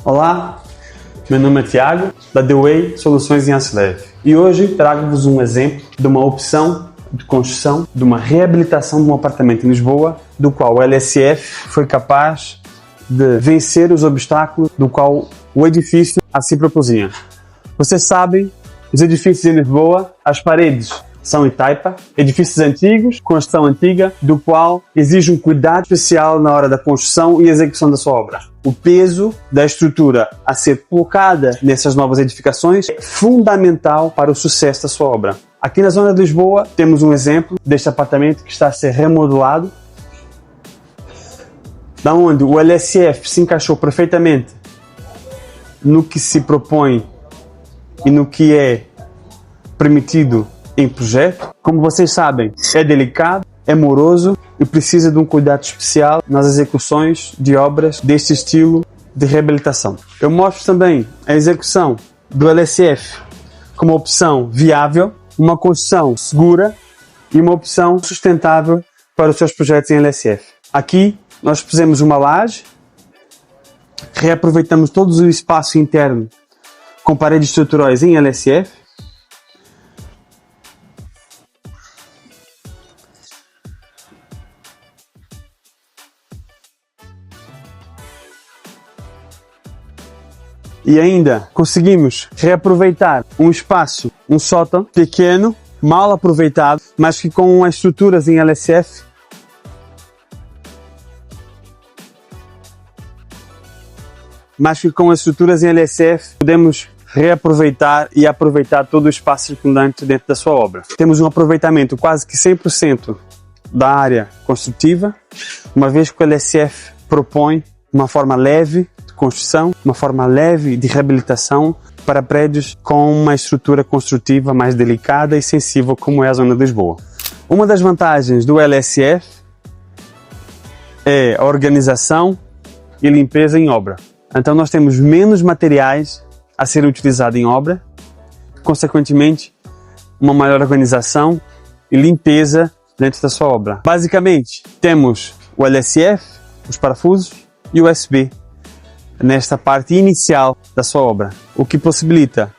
Olá, meu nome é Tiago, da The Way Soluções em Aço Leve, e hoje trago-vos um exemplo de uma opção de construção, de uma reabilitação de um apartamento em Lisboa, do qual o LSF foi capaz de vencer os obstáculos do qual o edifício a si propunha. Vocês sabem, os edifícios em Lisboa, as paredes são em taipa, edifícios antigos, construção antiga, do qual exige um cuidado especial na hora da construção e execução da sua obra. O peso da estrutura a ser colocada nessas novas edificações é fundamental para o sucesso da sua obra. Aqui na zona de Lisboa temos um exemplo deste apartamento que está a ser remodelado, da onde o LSF se encaixou perfeitamente no que se propõe e no que é permitido em projeto. Como vocês sabem, é delicado, é moroso e precisa de um cuidado especial nas execuções de obras deste estilo de reabilitação. Eu mostro também a execução do LSF como opção viável, uma construção segura e uma opção sustentável para os seus projetos em LSF. Aqui nós pusemos uma laje, reaproveitamos todo o espaço interno com paredes estruturais em LSF. E ainda conseguimos reaproveitar um espaço, um sótão pequeno, mal aproveitado, mas que com as estruturas em LSF podemos reaproveitar e aproveitar todo o espaço circundante dentro da sua obra. Temos um aproveitamento quase que 100% da área construtiva, uma vez que o LSF propõe uma forma leve de construção, uma forma leve de reabilitação para prédios com uma estrutura construtiva mais delicada e sensível como é a zona de Lisboa. Uma das vantagens do LSF é a organização e limpeza em obra. Então nós temos menos materiais a serem utilizados em obra, consequentemente uma maior organização e limpeza dentro da sua obra. Basicamente temos o LSF, os parafusos e o USB nesta parte inicial da sua obra, o que possibilita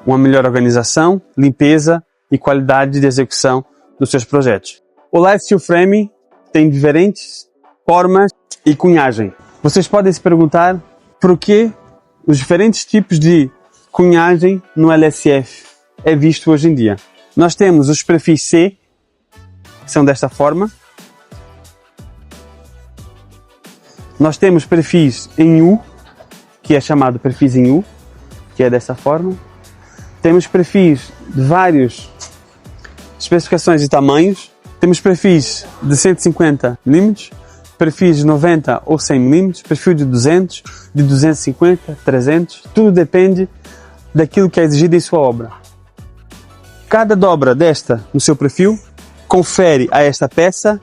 uma melhor organização, limpeza e qualidade de execução dos seus projetos. O Live Steel Frame tem diferentes formas e cunhagem. Vocês podem se perguntar por que os diferentes tipos de cunhagem no LSF é visto hoje em dia. Nós temos os perfis C, que são desta forma. Nós temos perfis em U, que é chamado perfis em U, que é dessa forma. Temos perfis de várias especificações e tamanhos. Temos perfis de 150 mm, perfis de 90 ou 100 mm, perfil de 200, de 250, 300. Tudo depende daquilo que é exigido em sua obra. Cada dobra desta no seu perfil confere a esta peça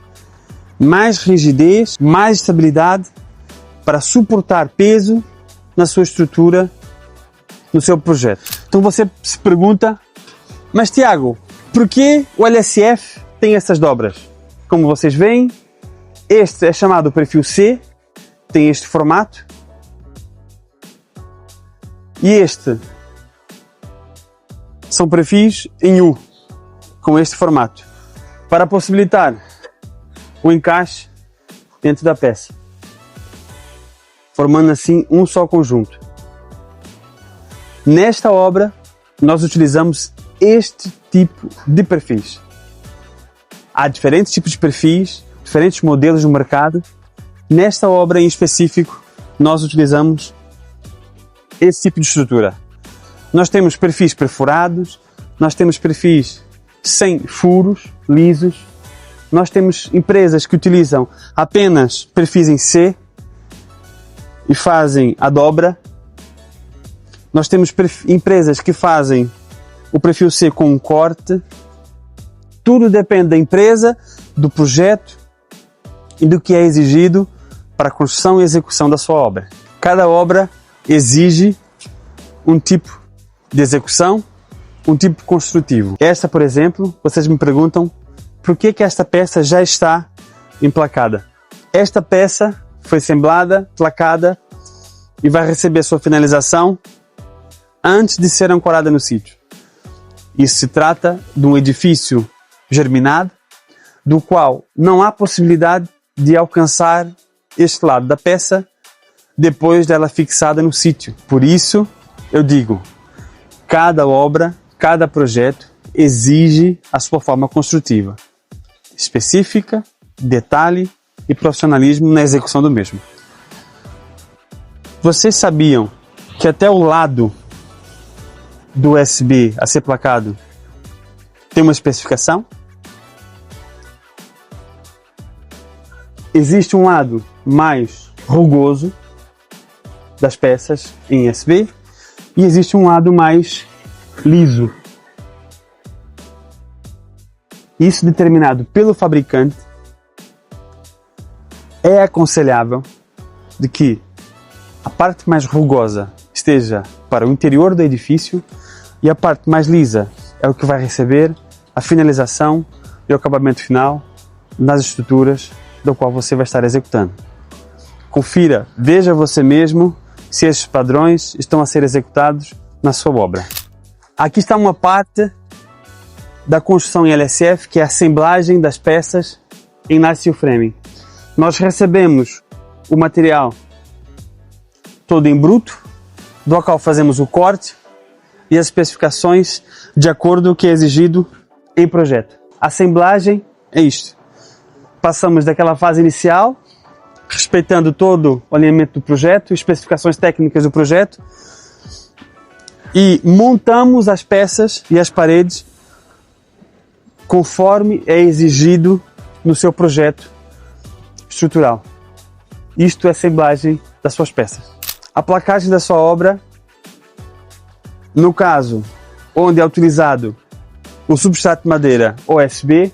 mais rigidez, mais estabilidade para suportar peso na sua estrutura, no seu projeto. Então você se pergunta, mas Tiago, por que o LSF tem essas dobras? Como vocês veem, este é chamado perfil C, tem este formato, e este são perfis em U, com este formato, para possibilitar o encaixe dentro da peça, formando assim um só conjunto. Nesta obra, nós utilizamos este tipo de perfis. Há diferentes tipos de perfis, diferentes modelos no mercado. Nesta obra em específico, nós utilizamos esse tipo de estrutura. Nós temos perfis perfurados, nós temos perfis sem furos, lisos. Nós temos empresas que utilizam apenas perfis em C e fazem a dobra. Nós temos empresas que fazem o perfil C com um corte. Tudo depende da empresa, do projeto e do que é exigido para a construção e execução da sua obra. Cada obra exige um tipo de execução, um tipo construtivo. Esta, por exemplo, vocês me perguntam por que esta peça já está emplacada. Esta peça foi assemblada, placada e vai receber sua finalização antes de ser ancorada no sítio. Isso se trata de um edifício germinado, do qual não há possibilidade de alcançar este lado da peça depois dela fixada no sítio. Por isso, eu digo, cada obra, cada projeto exige a sua forma construtiva, específica, detalhe e profissionalismo na execução do mesmo. Vocês sabiam que até o lado do USB a ser placado tem uma especificação? Existe um lado mais rugoso das peças em USB e existe um lado mais liso. Isso determinado pelo fabricante. É aconselhável de que a parte mais rugosa esteja para o interior do edifício e a parte mais lisa é o que vai receber a finalização e o acabamento final nas estruturas do qual você vai estar executando. Confira, veja você mesmo se estes padrões estão a ser executados na sua obra. Aqui está uma parte da construção em LSF, que é a assemblagem das peças em Steel Framing. Nós recebemos o material todo em bruto, do qual fazemos o corte e as especificações de acordo com o que é exigido em projeto. A assemblagem é isto. Passamos daquela fase inicial, respeitando todo o alinhamento do projeto, especificações técnicas do projeto, e montamos as peças e as paredes conforme é exigido no seu projeto estrutural. Isto é a assemblagem das suas peças. A placagem da sua obra, no caso onde é utilizado o substrato de madeira OSB,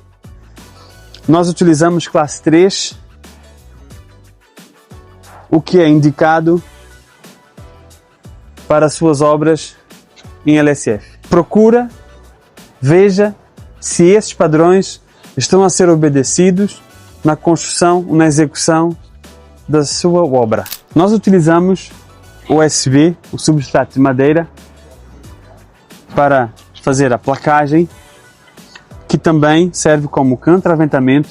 nós utilizamos classe 3, o que é indicado para as suas obras em LSF. Procura, veja se esses padrões estão a ser obedecidos na construção ou na execução da sua obra. Nós utilizamos o OSB, o substrato de madeira, para fazer a placagem, que também serve como contraventamento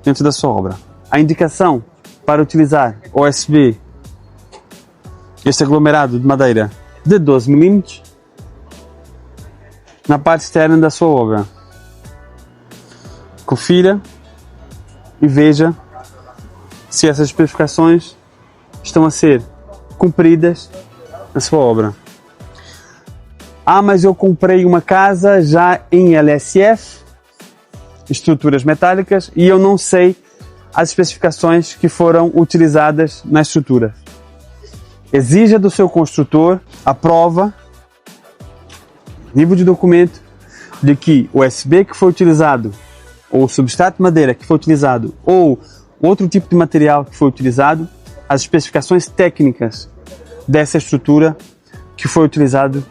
dentro da sua obra. A indicação para utilizar OSB, este aglomerado de madeira de 12 mm, na parte externa da sua obra. Confira e veja se essas especificações estão a ser cumpridas na sua obra. Ah, mas eu comprei uma casa já em LSF, estruturas metálicas, e eu não sei as especificações que foram utilizadas na estrutura. Exija do seu construtor a prova, nível de documento, de que o USB que foi utilizado, ou o substrato de madeira que foi utilizado, ou outro tipo de material que foi utilizado, as especificações técnicas dessa estrutura que foi utilizado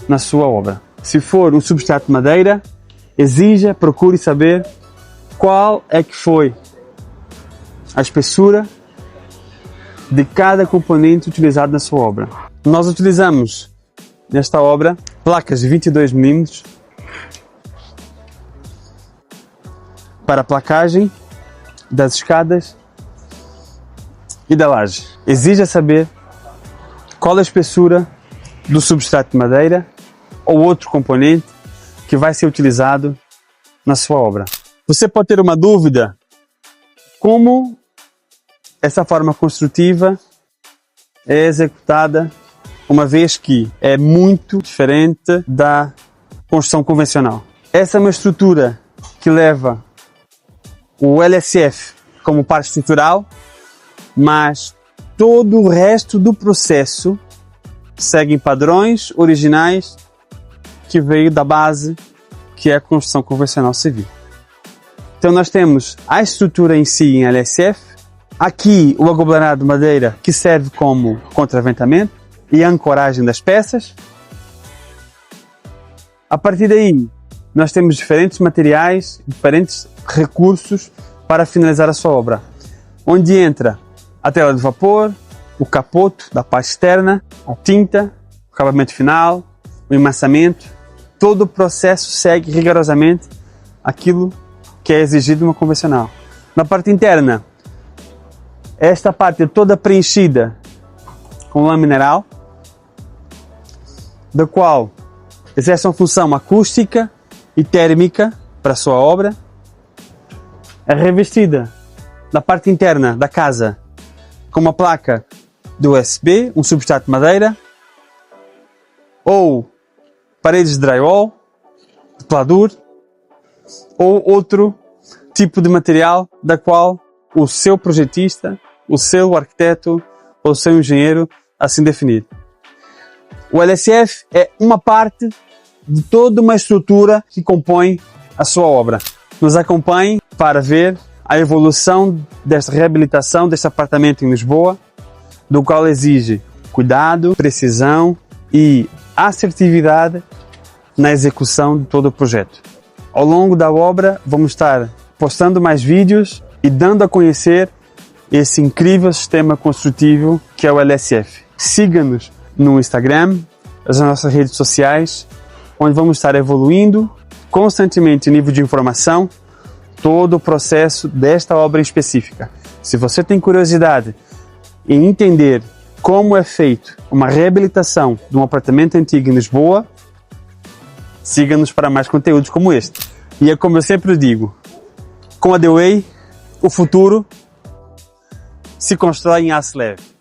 na sua obra. Se for um substrato de madeira, exija, procure saber qual é que foi a espessura de cada componente utilizado na sua obra. Nós utilizamos nesta obra placas de 22 mm para a placagem das escadas e da laje. Exija saber qual a espessura do substrato de madeira ou outro componente que vai ser utilizado na sua obra. Você pode ter uma dúvida como essa forma construtiva é executada, uma vez que é muito diferente da construção convencional. Essa é uma estrutura que leva o LSF como parte estrutural, mas todo o resto do processo segue padrões originais que veio da base, que é a construção convencional civil. Então nós temos a estrutura em si em LSF, aqui o aglomerado de madeira que serve como contraventamento e ancoragem das peças. A partir daí nós temos diferentes materiais, diferentes recursos para finalizar a sua obra, onde entra a tela de vapor, o capoto da parte externa, a tinta, o acabamento final, o emassamento. Todo o processo segue rigorosamente aquilo que é exigido de uma convencional. Na parte interna, esta parte é toda preenchida com lã mineral, da qual exerce uma função acústica e térmica para a sua obra. É revestida na parte interna da casa com uma placa de USB, um substrato de madeira, ou paredes de drywall, de pladur, ou outro tipo de material da qual o seu projetista, o seu arquiteto ou o seu engenheiro assim definir. O LSF é uma parte de toda uma estrutura que compõe a sua obra. Nos acompanhe para ver a evolução desta reabilitação deste apartamento em Lisboa, do qual exige cuidado, precisão e assertividade na execução de todo o projeto. Ao longo da obra vamos estar postando mais vídeos e dando a conhecer esse incrível sistema construtivo que é o LSF. Siga-nos no Instagram, nas nossas redes sociais, onde vamos estar evoluindo constantemente o nível de informação, todo o processo desta obra específica. Se você tem curiosidade em entender como é feito uma reabilitação de um apartamento antigo em Lisboa, siga-nos para mais conteúdos como este. E é como eu sempre digo, com a The Way, o futuro se constrói em aço leve.